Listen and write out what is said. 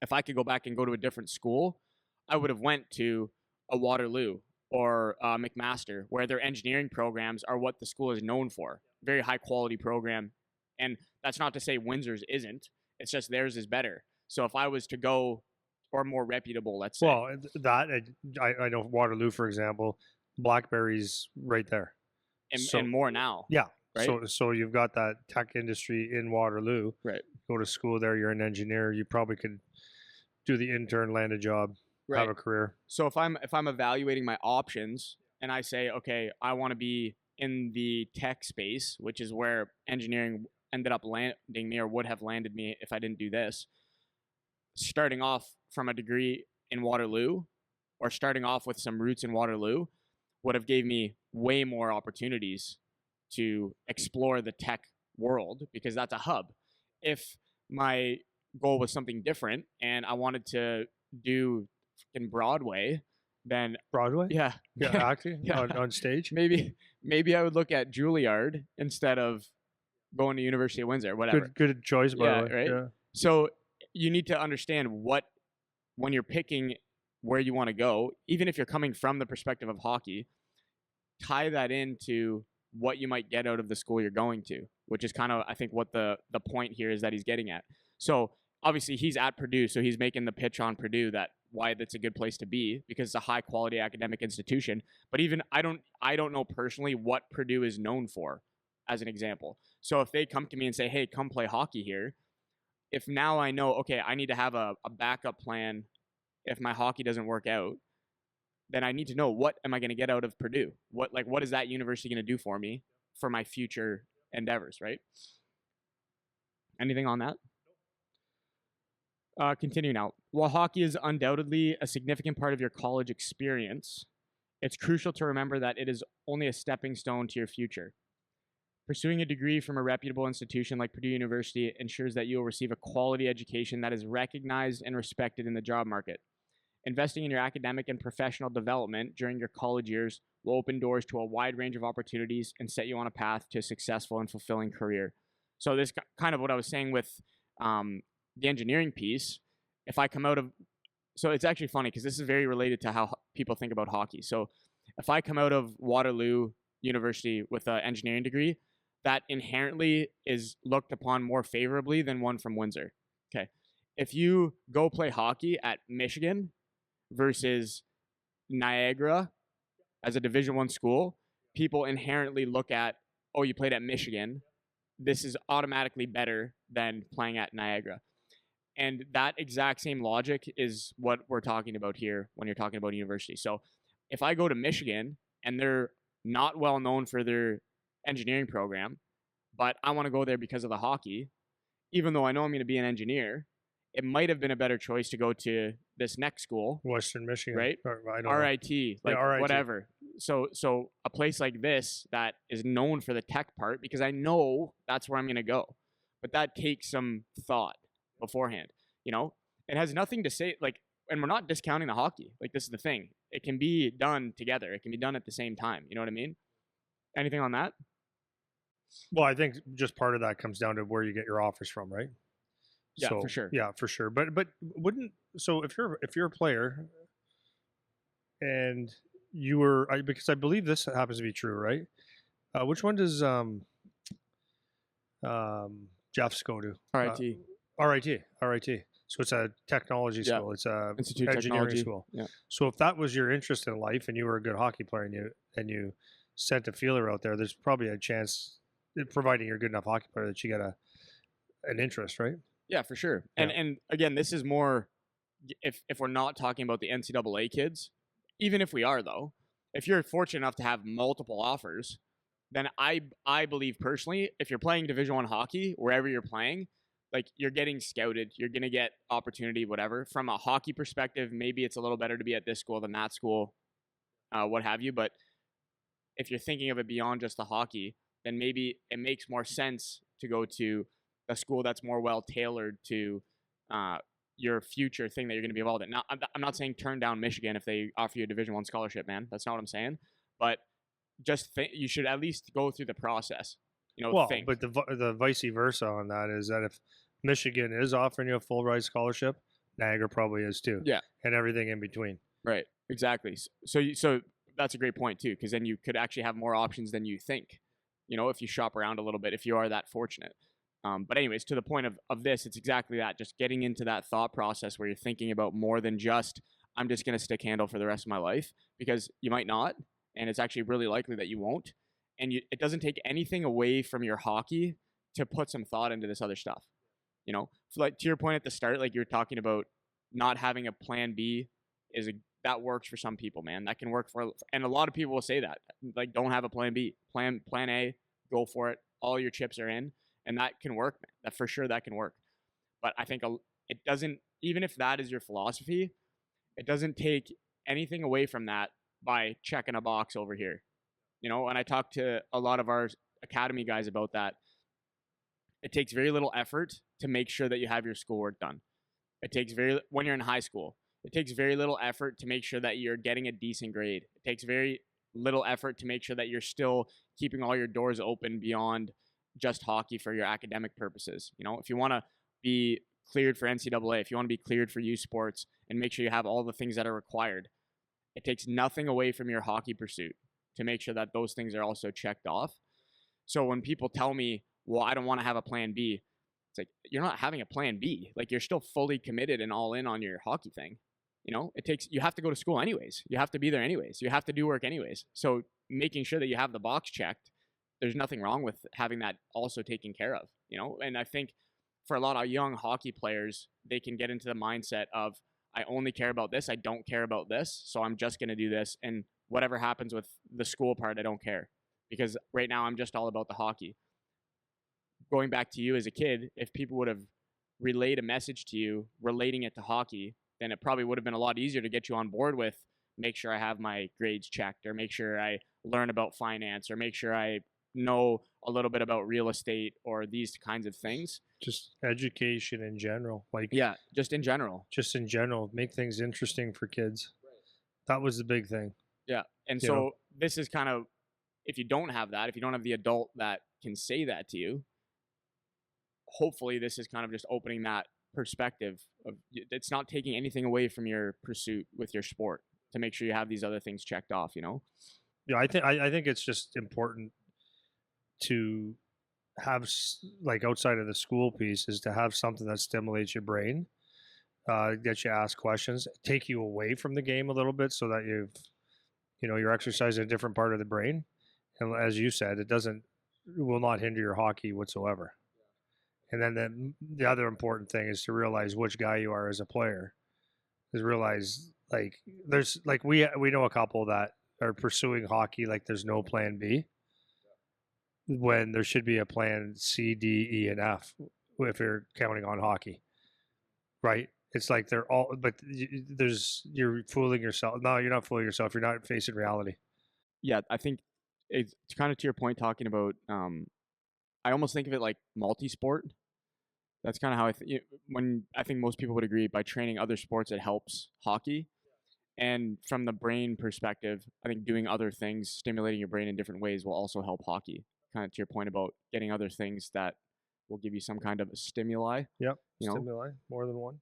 if I could go back and go to a different school, I would have went to a Waterloo or McMaster, where their engineering programs are what the school is known for. Very high quality program. And that's not to say Windsor's isn't. It's just theirs is better. So if I was to go, or more reputable, let's say. Well, I know Waterloo, for example, Blackberry's right there. And more now. Yeah. Right? So you've got that tech industry in Waterloo. Right. Go to school there. You're an engineer. You probably could do the intern, land a job, have a career. So if I'm evaluating my options and I say, okay, I want to be in the tech space, which is where engineering ended up landing me or would have landed me if I didn't do this. Starting off from a degree in Waterloo or starting off with some roots in Waterloo would have gave me way more opportunities to explore the tech world because that's a hub. If my goal was something different and I wanted to do in Broadway, then Broadway? Yeah. Acting on stage? Maybe I would look at Juilliard instead of going to University of Windsor, whatever. Good choice, by the way. Right? Yeah. So you need to understand when you're picking where you want to go, even if you're coming from the perspective of hockey, tie that into what you might get out of the school you're going to, which is kind of, I think, what the point here is that he's getting at. So obviously he's at Purdue, so he's making the pitch on Purdue that why that's a good place to be because it's a high quality academic institution. But even I don't know personally what Purdue is known for, as an example. So if they come to me and say, hey, come play hockey here, if now I know, okay, I need to have a backup plan if my hockey doesn't work out, then I need to know what am I going to get out of Purdue? What is that university going to do for me for my future endeavors, right? Anything on that? Continue now. While hockey is undoubtedly a significant part of your college experience, it's crucial to remember that it is only a stepping stone to your future. Pursuing a degree from a reputable institution like Purdue University ensures that you will receive a quality education that is recognized and respected in the job market. Investing in your academic and professional development during your college years will open doors to a wide range of opportunities and set you on a path to a successful and fulfilling career. So this kind of what I was saying with the engineering piece. If I come out of, so it's actually funny because this is very related to how people think about hockey. So if I come out of Waterloo University with an engineering degree, that inherently is looked upon more favorably than one from Windsor. Okay. If you go play hockey at Michigan versus Niagara as a Division I school, people inherently look at, oh, you played at Michigan. This is automatically better than playing at Niagara. And that exact same logic is what we're talking about here when you're talking about university. So if I go to Michigan and they're not well known for their engineering program, but I want to go there because of the hockey, even though I know I'm going to be an engineer, it might have been a better choice to go to this next school, Western Michigan, right? RIT, RIT. Whatever. So a place like this that is known for the tech part, because I know that's where I'm going to go, but that takes some thought beforehand. It has nothing to say and we're not discounting the hockey. This is the thing. It can be done together. It can be done at the same time. You know what I mean? Anything on that? Well, I think just part of that comes down to where you get your offers from, right? Yeah, for sure. Yeah, for sure. But wouldn't, so if you're a player and you were, because I believe this happens to be true, right? Which one does Jeff's go to? RIT. So it's a technology school. Yeah. It's a Institute engineering Technology school. Yeah. So if that was your interest in life and you were a good hockey player and you sent a feeler out there, there's probably a chance, providing you're a good enough hockey player, that you get an interest, right? Yeah, for sure. Yeah. And again, this is more if we're not talking about the NCAA kids, even if we are though, if you're fortunate enough to have multiple offers, then I believe personally, if you're playing Division I hockey, wherever you're playing, you're getting scouted, you're going to get opportunity, whatever. From a hockey perspective, maybe it's a little better to be at this school than that school, what have you. But if you're thinking of it beyond just the hockey, then maybe it makes more sense to go to a school that's more well tailored to your future thing that you're going to be involved in. Now, I'm not saying turn down Michigan if they offer you a Division I scholarship, man. That's not what I'm saying. But just you should at least go through the process. Think. But the vice versa on that is that if Michigan is offering you a full ride scholarship, Niagara probably is too, Yeah. and everything in between. Right. Exactly. So that's a great point too, because then you could actually have more options than you think. If you shop around a little bit, if you are that fortunate. But anyways, to the point of this, it's exactly that. Just getting into that thought process where you're thinking about more than just I'm just gonna stick handle for the rest of my life, because you might not, and it's actually really likely that you won't. And it doesn't take anything away from your hockey to put some thought into this other stuff. So like to your point at the start, like you were talking about not having a plan B is a that works for some people, man. That can work and a lot of people will say that. Like, don't have a plan B. Plan A, go for it. All your chips are in, and that can work, man. That for sure that can work. But I think it doesn't, even if that is your philosophy, it doesn't take anything away from that by checking a box over here. And I talked to a lot of our academy guys about that. It takes very little effort to make sure that you have your schoolwork done. When you're in high school, it takes very little effort to make sure that you're getting a decent grade. It takes very little effort to make sure that you're still keeping all your doors open beyond just hockey for your academic purposes. If you want to be cleared for NCAA, if you want to be cleared for U Sports and make sure you have all the things that are required, it takes nothing away from your hockey pursuit to make sure that those things are also checked off. So when people tell me, well, I don't want to have a plan B, it's like, you're not having a plan B. Like, you're still fully committed and all in on your hockey thing. You have to go to school anyways. You have to be there anyways. You have to do work anyways. So making sure that you have the box checked, there's nothing wrong with having that also taken care of, And I think for a lot of young hockey players, they can get into the mindset of, I only care about this. I don't care about this. So I'm just going to do this. And whatever happens with the school part, I don't care, because right now I'm just all about the hockey. Going back to you as a kid, if people would have relayed a message to you relating it to hockey, then it probably would have been a lot easier to get you on board with, make sure I have my grades checked, or make sure I learn about finance, or make sure I know a little bit about real estate, or these kinds of things. Just education in general, Yeah, just in general. Make things interesting for kids. That was the big thing. Yeah, and so this is kind of, if you don't have that, if you don't have the adult that can say that to you, hopefully this is kind of just opening that perspective of, it's not taking anything away from your pursuit with your sport to make sure you have these other things checked off. Yeah, I think it's just important to have like outside of the school piece is to have something that stimulates your brain, get you ask questions, take you away from the game a little bit, so that you're exercising a different part of the brain, and as you said, it will not hinder your hockey whatsoever. And then the other important thing is to realize which guy you are as a player. Is realize, like, there's like we know a couple that are pursuing hockey like there's no plan B, when there should be a plan C, D, E, and F if you're counting on hockey, right? It's like they're all, but you're fooling yourself. No, you're not fooling yourself. You're not facing reality. Yeah, I think it's kind of to your point talking about. I almost think of it like multi-sport. That's kind of how when I think most people would agree, by training other sports, it helps hockey. And from the brain perspective, I think doing other things, stimulating your brain in different ways, will also help hockey. Kind of to your point about getting other things that will give you some kind of a stimuli. Yep, stimuli, more than one.